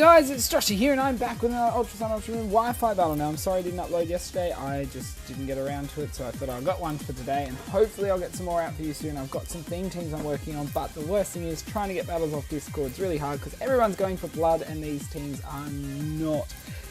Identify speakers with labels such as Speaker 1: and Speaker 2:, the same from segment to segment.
Speaker 1: guys, it's Joshy here, and I'm back with another Ultra Sun Ultra Moon Wi-Fi battle. Now, I'm sorry I didn't upload yesterday. I just didn't get around to it, so I thought I got one for today, and hopefully I'll get some more out for you soon. I've got some theme teams I'm working on, but the worst thing is trying to get battles off Discord. It's really hard because everyone's going for blood, and these teams are not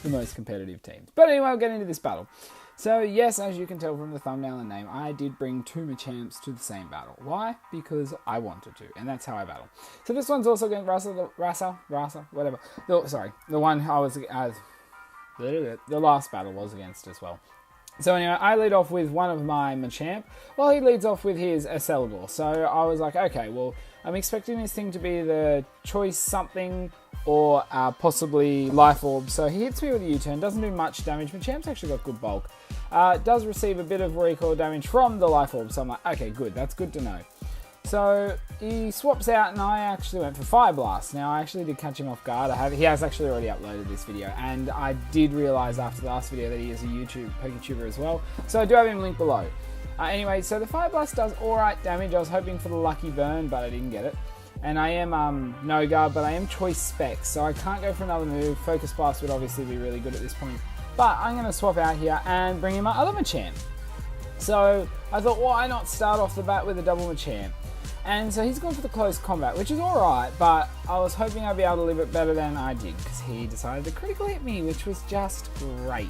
Speaker 1: the most competitive teams. But anyway, I'll get into this battle. So yes, as you can tell from the thumbnail and name, I did bring two Machamps to the same battle. Why? Because I wanted to, and that's how I battle. So this one's also against Rasa, whatever. The one I was, the last battle was against as well. So anyway, I lead off with one of my Machamp, while he leads off with his Accelgor. So I was like, okay, well, I'm expecting this thing to be the choice something, or possibly Life Orb. So he hits me with a U-turn, doesn't do much damage. Machamp's actually got good bulk. Does receive a bit of recoil damage from the Life Orb, so I'm like, okay, good, that's good to know. So he swaps out, and I actually went for Fire Blast. Now, I actually did catch him off guard. He has actually already uploaded this video, and I did realise after the last video that he is a PokeTuber as well. So I do have him linked below. Anyway, so the Fire Blast does alright damage. I was hoping for the lucky burn, but I didn't get it. And I am no guard, but I am choice specs, so I can't go for another move. Focus Blast would obviously be really good at this point. But I'm going to swap out here and bring in my other Machamp. So I thought, why not start off the bat with a double Machamp? And so he's gone for the close combat, which is alright, but I was hoping I'd be able to live it better than I did, because he decided to critical hit me, which was just great.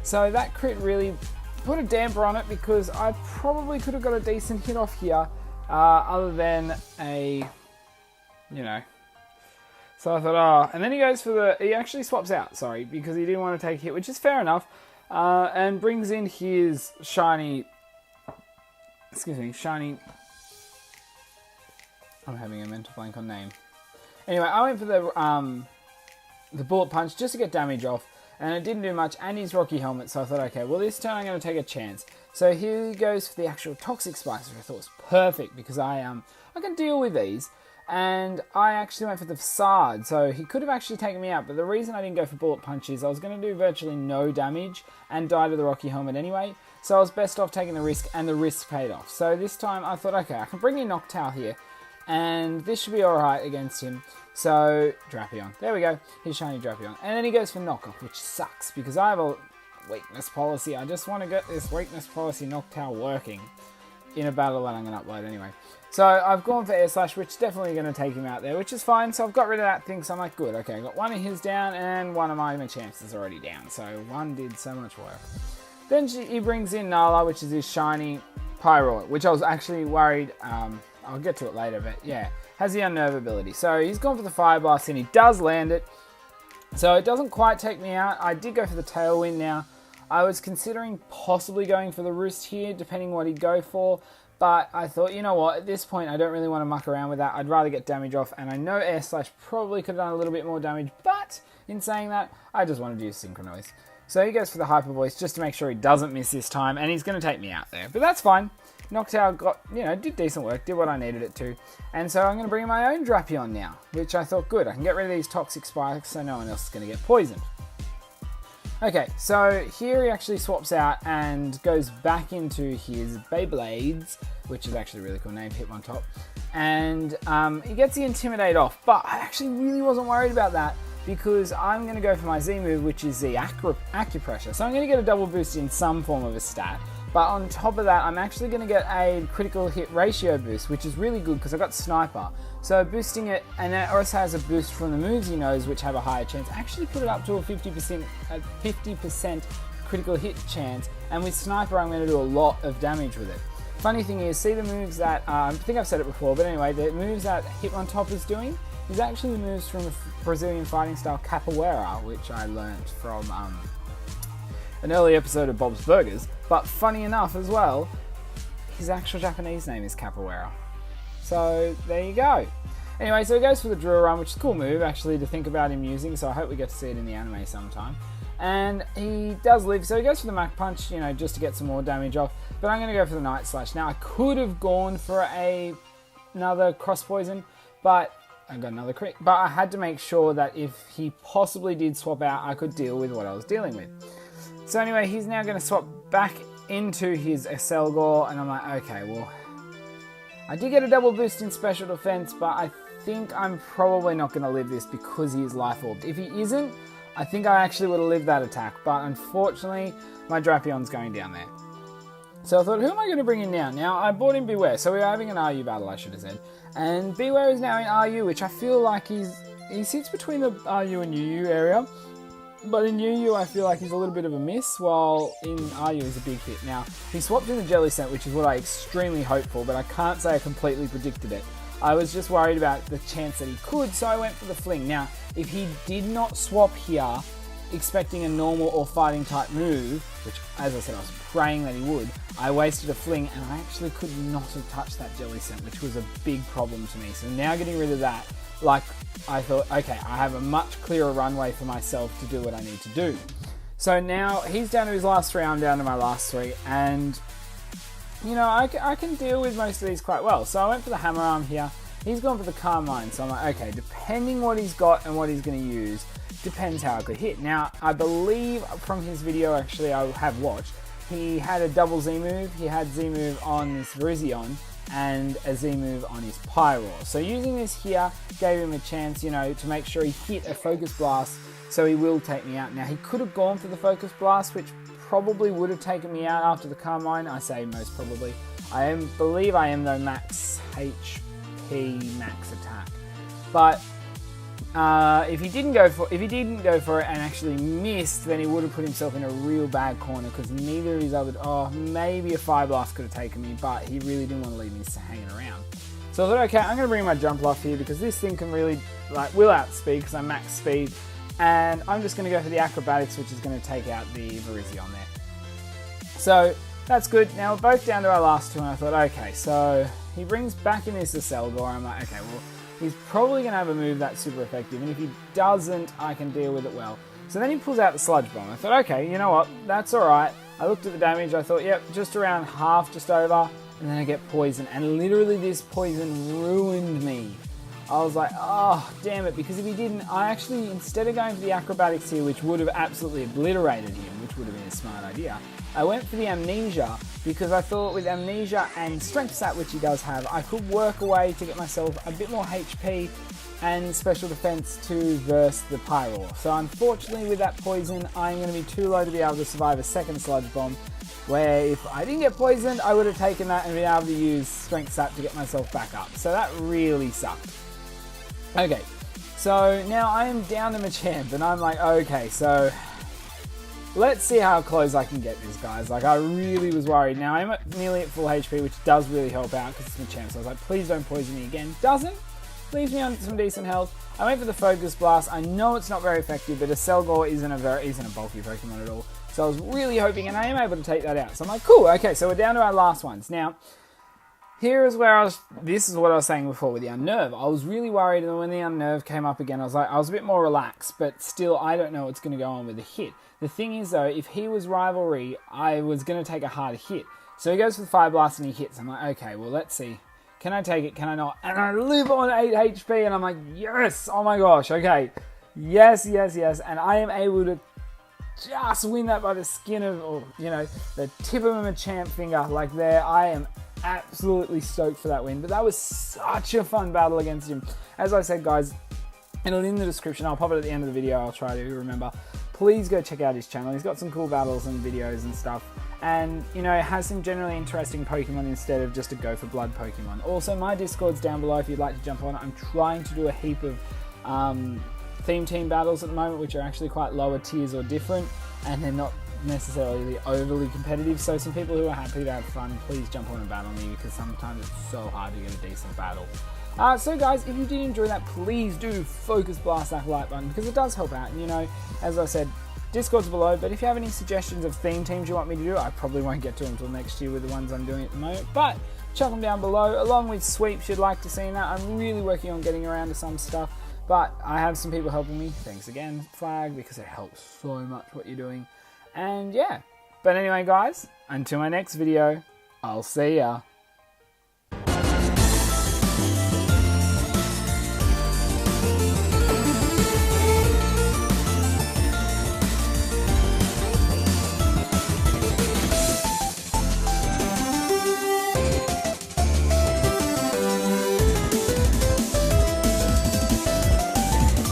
Speaker 1: So that crit really put a damper on it, because I probably could have got a decent hit off here, other than a, So I thought, and then he goes for he actually swaps out, sorry, because he didn't want to take a hit, which is fair enough, and brings in his shiny, I'm having a mental blank on name. Anyway, I went for the Bullet Punch just to get damage off, and it didn't do much, and his Rocky Helmet, so I thought, okay, well this turn I'm going to take a chance. So here he goes for the actual Toxic Spikes, which I thought was perfect, because I can deal with these. And I actually went for the Facade, so he could have actually taken me out, but the reason I didn't go for Bullet Punch is I was going to do virtually no damage and die to the Rocky Helmet anyway, so I was best off taking the risk, and the risk paid off. So this time I thought, okay, I can bring in Noctowl here, and this should be alright against him. So, Drapion. There we go, his shiny Drapion. And then he goes for Knockoff, which sucks, because I have a weakness policy. I just want to get this weakness policy Noctowl working in a battle that I'm going to upload anyway. So I've gone for Air Slash, which is definitely going to take him out there, which is fine. So I've got rid of that thing, so I'm like, good. Okay, I got one of his down, and one of my Machamps is already down. So one did so much work. Then he brings in Nala, which is his shiny Pyroar, which I was actually worried, I'll get to it later, but yeah, has the Unnerve ability. So he's gone for the Fire Blast, and he does land it. So it doesn't quite take me out. I did go for the Tailwind now. I was considering possibly going for the Roost here, depending what he'd go for. But I thought, you know what, at this point I don't really want to muck around with that. I'd rather get damage off, and I know Air Slash probably could have done a little bit more damage, but in saying that, I just wanted to use Synchro Noise. So he goes for the Hyper Voice just to make sure he doesn't miss this time, and he's going to take me out there. But that's fine. Noctowl got, did decent work, did what I needed it to. And so I'm going to bring in my own Drapion now, which I thought, good, I can get rid of these Toxic Spikes so no one else is going to get poisoned. Okay, so here he actually swaps out and goes back into his Beyblades, which is actually a really cool name, Hitmontop. And he gets the Intimidate off, but I actually really wasn't worried about that, because I'm going to go for my Z move, which is the Acupressure. So I'm going to get a double boost in some form of a stat, but on top of that, I'm actually going to get a critical hit ratio boost, which is really good because I got Sniper. So boosting it, and it also has a boost from the moves he knows, which have a higher chance. Actually put it up to a 50% critical hit chance, and with Sniper I'm going to do a lot of damage with it. Funny thing is, see the moves that, I think I've said it before, but anyway, the moves that Hitmontop is doing is actually the moves from Brazilian fighting style Capoeira, which I learnt from an early episode of Bob's Burgers. But funny enough as well, his actual Japanese name is Capoeira. So there you go. Anyway, so he goes for the Drill Run, which is a cool move actually to think about him using, so I hope we get to see it in the anime sometime. And he does live, so he goes for the Mach Punch, just to get some more damage off. But I'm going to go for the Night Slash. Now I could have gone for another Cross Poison, but I got another crit. But I had to make sure that if he possibly did swap out, I could deal with what I was dealing with. So anyway, he's now going to swap back into his Accelgor, and I'm like, okay, well, I did get a double boost in special defense, but I think I'm probably not going to live this because he is life orbed. If he isn't, I think I actually would have lived that attack, but unfortunately, my Drapions going down there. So I thought, who am I going to bring in now? Now, I brought in Beware, so we were having an RU battle, I should have said. And Beware is now in RU, which I feel like he sits between the RU and UU area. But in UU, I feel like he's a little bit of a miss, while in RU he's a big hit. Now, he swapped in the Jelly Scent, which is what I extremely hoped for, but I can't say I completely predicted it. I was just worried about the chance that he could, so I went for the Fling. Now, if he did not swap here, expecting a normal or fighting type move, which, as I said, I was praying that he would, I wasted a Fling, and I actually could not have touched that Jelly Scent, which was a big problem to me. So now getting rid of that, like, I thought, okay, I have a much clearer runway for myself to do what I need to do. So now he's down to his last 3, I'm down to my last 3, and you know, I can deal with most of these quite well. So I went for the Hammer Arm here. He's gone for the Carmine, so I'm like, okay, depending what he's got and what he's going to use, depends how I could hit. Now, I believe from his video, actually, I have watched, he had a double Z move. He had Z move on this Virizion and a Z move on his Pyroar. So using this here gave him a chance, you know, to make sure he hit a Focus Blast, so he will take me out. Now, he could have gone for the Focus Blast, which probably would have taken me out after the Carmine. I say most probably. Believe I am though max HP, max attack. But if he didn't go for it and actually missed, then he would have put himself in a real bad corner, because neither of his other, maybe a Fire Blast could have taken me, but he really didn't want to leave me hanging around. So I thought, okay, I'm going to bring my Jump Bluff here, because this thing can really, will outspeed, because I'm max speed, and I'm just going to go for the Acrobatics, which is going to take out the Virizion there. So that's good. Now we're both down to our last 2, and I thought, okay, so he brings back in this Selgor. I'm like, okay, well, he's probably going to have a move that's super effective, and if he doesn't, I can deal with it well. So then he pulls out the Sludge Bomb. I thought, okay, you know what, that's alright. I looked at the damage, I thought, yep, just around half, just over, and then I get Poison, and literally this Poison ruined me. I was like, oh, damn it, because if he didn't, I actually, instead of going for the Acrobatics here, which would have absolutely obliterated him, which would have been a smart idea, I went for the Amnesia, because I thought with Amnesia and Strength Stat, which he does have, I could work a way to get myself a bit more HP and Special Defense to verse the Pyroar. So unfortunately with that Poison, I'm going to be too low to be able to survive a second Sludge Bomb, where if I didn't get poisoned, I would have taken that and been able to use Strength Stat to get myself back up. So that really sucked. Okay, so now I am down to Machamp, and I'm like, okay, so let's see how close I can get this, guys. Like, I really was worried. Now, I'm nearly at full HP, which does really help out because it's Machamp. So I was like, please don't poison me again. Doesn't. Leaves me on some decent health. I went for the Focus Blast. I know it's not very effective, but a Selgor isn't a bulky Pokemon at all. So I was really hoping, and I am able to take that out. So I'm like, cool, okay, so we're down to our last ones. Now, here is where this is what I was saying before with the Unnerve. I was really worried, and when the Unnerve came up again, I was a bit more relaxed, but still, I don't know what's going to go on with the hit. The thing is, though, if he was Rivalry, I was going to take a harder hit. So he goes for the Fire Blast and he hits. I'm like, okay, well, let's see. Can I take it? Can I not? And I live on 8 HP, and I'm like, yes! Oh my gosh, okay. Yes, yes, yes. And I am able to just win that by the skin of, or, you know, the tip of a Machamp finger. Like, there, I am absolutely stoked for that win. But that was such a fun battle against him. As I said, guys, it'll be in the description. I'll pop it at the end of the video. I'll try to remember. Please go check out his channel. He's got some cool battles and videos and stuff. And, you know, has some generally interesting Pokemon instead of just a go for blood Pokemon. Also, my Discord's down below if you'd like to jump on. I'm trying to do a heap of theme team battles at the moment, which are actually quite lower tiers or different, and they're not necessarily overly competitive. So some people who are happy to have fun, please jump on and battle me, because sometimes it's so hard to get a decent battle. So guys, if you did enjoy that, please do focus blast that like button, because it does help out. And, you know, as I said, Discord's below, but if you have any suggestions of theme teams you want me to do, I probably won't get to them until next year with the ones I'm doing at the moment, but chuck them down below, along with sweeps you'd like to see in that. I'm really working on getting around to some stuff, but I have some people helping me. Thanks again, Flag, because it helps so much what you're doing. And yeah, but anyway guys, until my next video, I'll see ya.